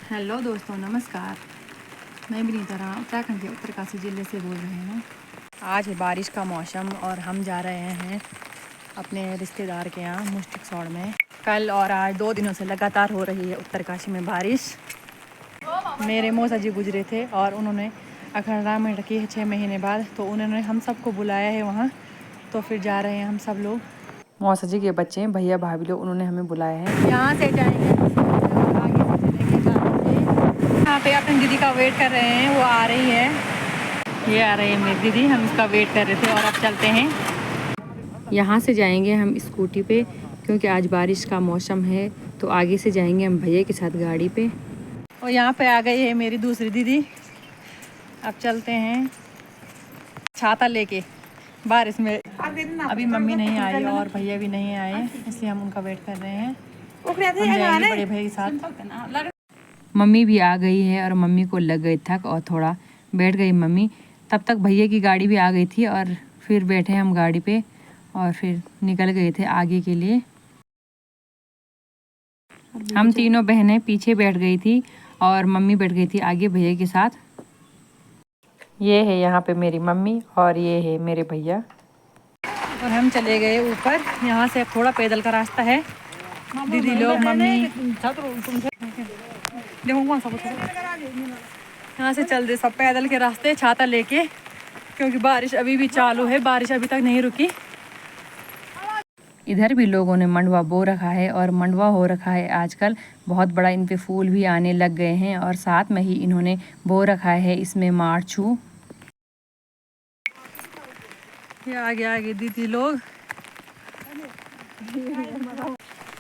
Hello दोस्तों, नमस्कार। मैं विनीता राम उत्तराखंड के उत्तरकाशी ज़िले से बोल रहे हैं। आज है बारिश का मौसम और हम जा रहे हैं अपने रिश्तेदार के यहाँ मुश्तिकसौड़ में। कल और आज 2 दिनों से लगातार हो रही है उत्तरकाशी में बारिश। मेरे मौसा जी गुजरे थे और उन्होंने अखंडा रखी है 6 महीने बाद, तो उन्होंने हम सबको बुलाया है वहाँ, तो फिर जा रहे हैं हम सब लोग। मौसा जी के बच्चे भैया भाभी लोग उन्होंने हमें बुलाया है। यहाँ से जाएंगे यहाँ पे अपनी दीदी का वेट कर रहे हैं, वो आ रही है। ये आ रही है मेरी दीदी, हम इसका वेट कर रहे थे और अब चलते हैं। यहाँ से जाएंगे हम स्कूटी पे, क्योंकि आज बारिश का मौसम है, तो आगे से जाएंगे हम भैया के साथ गाड़ी पे। और यहाँ पे आ गई है मेरी दूसरी दीदी। अब चलते हैं छाता लेके बारिश में। अभी मम्मी नहीं आई और भैया भी नहीं आए, इसलिए हम उनका वेट कर रहे हैं। हम जाएंगे बड़े भैया के साथ। मम्मी भी आ गई है और मम्मी को लग गई थक और थोड़ा बैठ गई मम्मी। तब तक भैया की गाड़ी भी आ गई थी और फिर बैठे हम गाड़ी पे और फिर निकल गए थे आगे के लिए। हम तीनों बहनें पीछे बैठ गई थी और मम्मी बैठ गई थी आगे भैया के साथ। ये है यहाँ पे मेरी मम्मी और ये है मेरे भैया। और हम चले गए ऊपर। यहाँ से थोड़ा पैदल का रास्ता है। दीदी लोग, मम्मी, यहाँ से चल रहे सब पैदल के रास्ते छाता लेके, क्योंकि बारिश अभी भी चालू है, बारिश अभी तक नहीं रुकी। इधर भी लोगों ने मंडवा बो रखा है और मंडवा हो रखा है आजकल बहुत बड़ा। इन पे फूल भी आने लग गए हैं और साथ में ही इन्होंने बो रखा है इसमें मारछू। ये आगे आगे दीदी लोग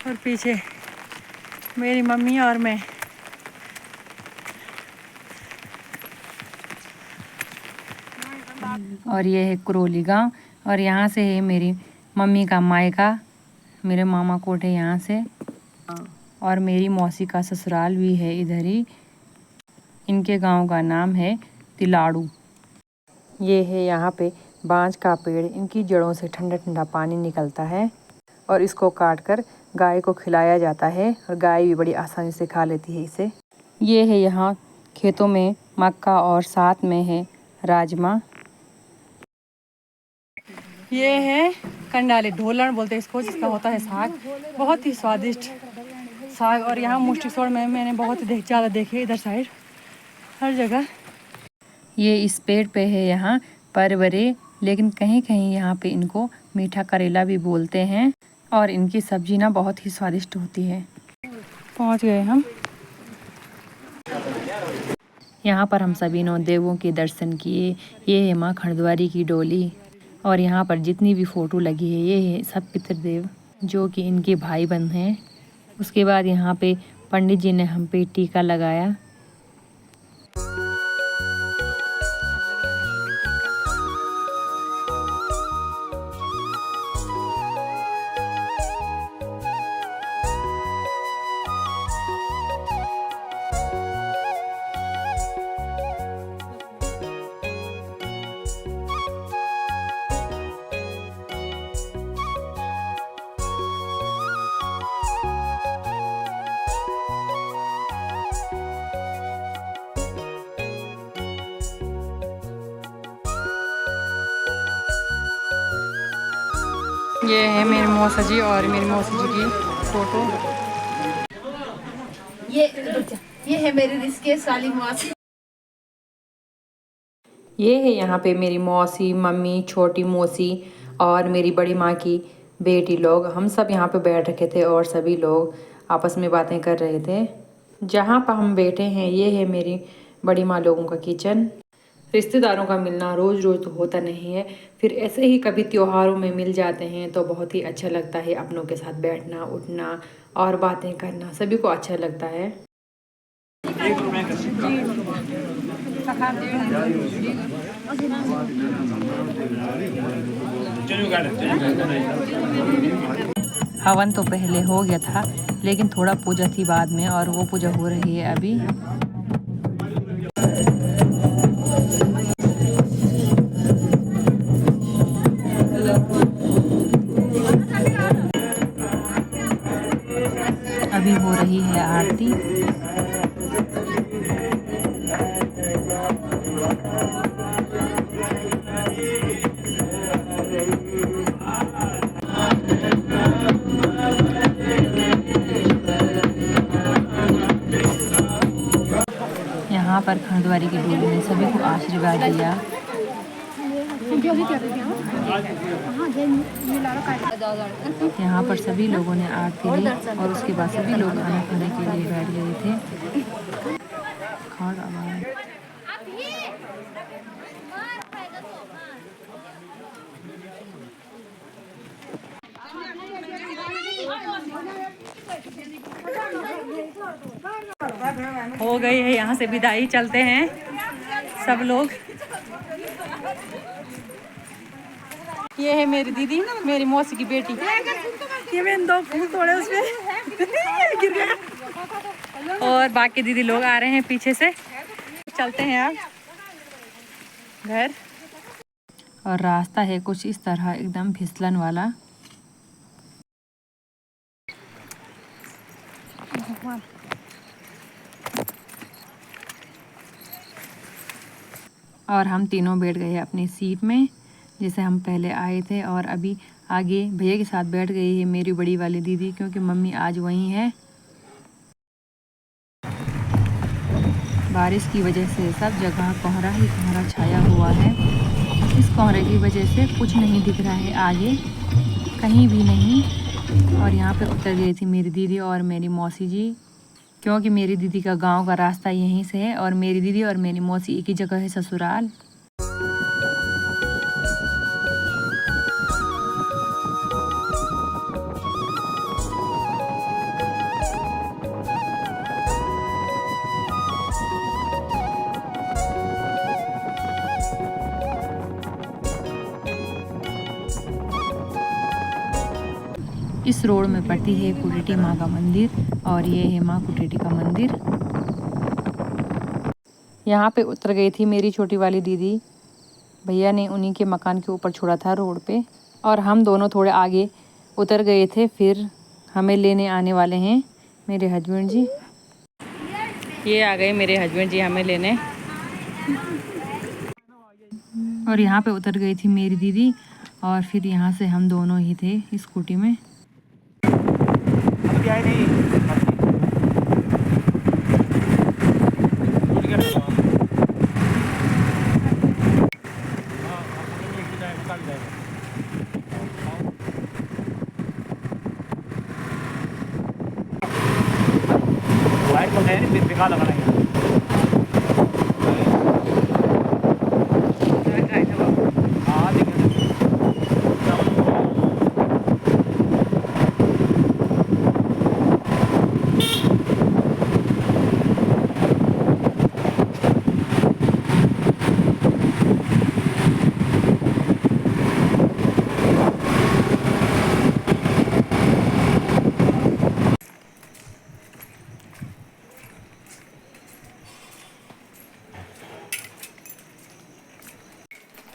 और पीछे मेरी मम्मी और मैं। और ये है कुरोली गांव और यहाँ से है मेरी मम्मी का मायका, मेरे मामा कोट है यहाँ से। और मेरी मौसी का ससुराल भी है इधर ही। इनके गांव का नाम है तिलाड़ू। ये है यहाँ पे बांज का पेड़, इनकी जड़ों से ठंडा ठंडा पानी निकलता है और इसको काट कर गाय को खिलाया जाता है और गाय भी बड़ी आसानी से खा लेती है इसे। ये है यहाँ खेतों में मक्का और साथ में है राजमा। ये है कंडाली, ढोलण बोलते हैं इसको, जिसका होता है साग, बहुत ही स्वादिष्ट साग। और यहाँ मुश्तिकसौड़ में मैंने बहुत ही ज़्यादा देखे, इधर साइड हर जगह। ये इस पेड़ पे है यहाँ परवरे, लेकिन कहीं कहीं यहाँ पे इनको मीठा करेला भी बोलते हैं और इनकी सब्जी ना बहुत ही स्वादिष्ट होती है। पहुँच गए हम। यहाँ पर हम सभी ने देवों के दर्शन किए। ये है माँ खंडद्वारी की डोली और यहाँ पर जितनी भी फ़ोटो लगी है ये है सब पितृदेव, जो कि इनके भाई बहन हैं। उसके बाद यहाँ पे पंडित जी ने हम पे टीका लगाया। ये है मेरी मौसा जी और मेरी मौसा जी की फोटो। ये है मेरी रिश्ते साली मौसी। ये है यहाँ पे मेरी मौसी, मम्मी, छोटी मौसी और मेरी बड़ी माँ की बेटी लोग। हम सब यहाँ पे बैठ रखे थे और सभी लोग आपस में बातें कर रहे थे। जहाँ पर हम बैठे हैं ये है मेरी बड़ी माँ लोगों का किचन। रिश्तेदारों का मिलना रोज़ रोज़ तो होता नहीं है, फिर ऐसे ही कभी त्योहारों में मिल जाते हैं तो बहुत ही अच्छा लगता है। अपनों के साथ बैठना उठना और बातें करना सभी को अच्छा लगता है। हवन तो पहले हो गया था, लेकिन थोड़ा पूजा थी बाद में और वो पूजा हो रही है अभी। अभी हो रही है आरती। यहाँ पर हरिद्वारी के गुरु ने सभी को आशीर्वाद दिया। यहाँ पर सभी लोगों ने आरती ली और उसके बाद सभी लोग खाना खाने के लिए बैठ गए थे। हो गई है यहाँ से विदाई, चलते हैं सब लोग। ये है मेरी दीदी, मेरी मौसी की बेटी। ये मैंने 2 फूल तोड़े उसमें गिर गया। और बाकी दीदी लोग आ रहे हैं पीछे से। चलते हैं अब घर। और रास्ता है कुछ इस तरह, एकदम फिसलन वाला। और हम तीनों बैठ गए अपनी सीट में जैसे हम पहले आए थे। और अभी आगे भैया के साथ बैठ गई है मेरी बड़ी वाली दीदी, क्योंकि मम्मी आज वहीं है। बारिश की वजह से सब जगह कोहरा ही कोहरा छाया हुआ है। इस कोहरे की वजह से कुछ नहीं दिख रहा है आगे, कहीं भी नहीं। और यहाँ पे उतर गई थी मेरी दीदी और मेरी मौसी जी, क्योंकि मेरी दीदी का गांव का रास्ता यहीं से है। और मेरी दीदी और मेरी मौसी एक ही जगह है, ससुराल। इस रोड में पड़ती है कुटेटी माँ का मंदिर और ये है माँ कुटेटी का मंदिर। यहाँ पे उतर गई थी मेरी छोटी वाली दीदी, भैया ने उन्हीं के मकान के ऊपर छोड़ा था रोड पे। और हम दोनों थोड़े आगे उतर गए थे, फिर हमें लेने आने वाले हैं मेरे हस्बैंड जी। ये आ गए मेरे हस्बैंड जी हमें लेने। और यहाँ पे उतर गई थी मेरी दीदी और फिर यहाँ से हम दोनों ही थे स्कूटी में।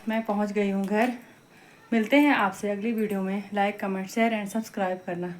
मैं पहुंच गई हूं घर। मिलते हैं आपसे अगली वीडियो में। Like, comment, share and subscribe करना।